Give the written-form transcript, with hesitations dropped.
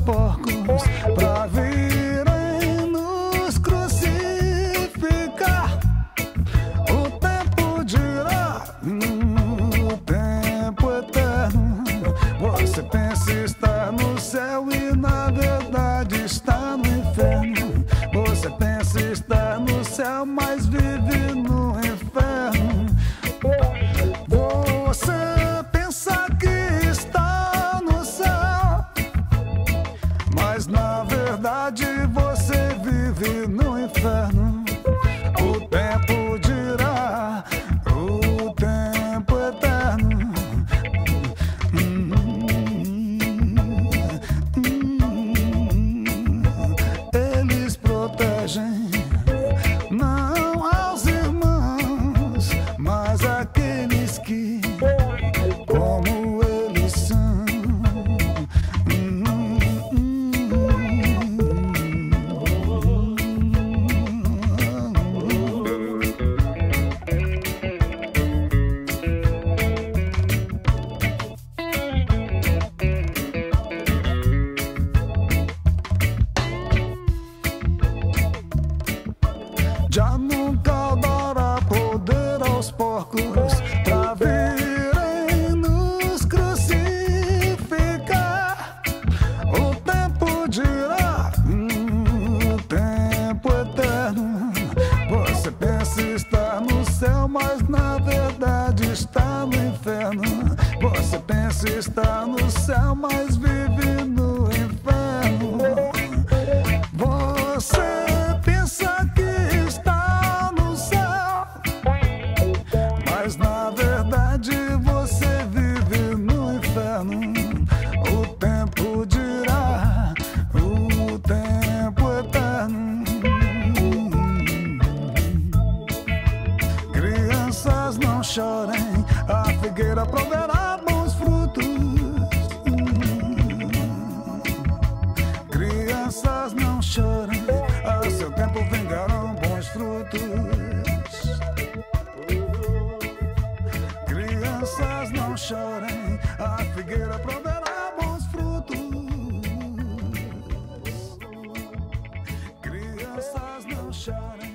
porcos pra virem nos crucificar. O tempo dirá, o tempo eterno. Você pensa estar no céu e na verdade está no inferno. Você pensa estar no céu, mas vive no inferno. Você pensa que está no céu, mas na verdade você vive no inferno. O tempo dirá, o tempo eterno. Eles protegem não aos irmãos, mas aqueles que, como eles são. Já nunca dará poder aos porcos pra virem nos crucificar. O tempo dirá, o tempo eterno. Você pensa estar no céu, mas na verdade está no inferno. Você pensa estar no céu, mas vive no inferno. Você pensa que está no céu, mas na verdade você vive no inferno. O tempo dirá, o tempo eterno. Crianças, não chorem, a figueira proverá bons frutos. Crianças, não chorem, a seu tempo vingarão bons frutos. Crianças, não chorem, a figueira proverá bons frutos. Crianças, não chorem.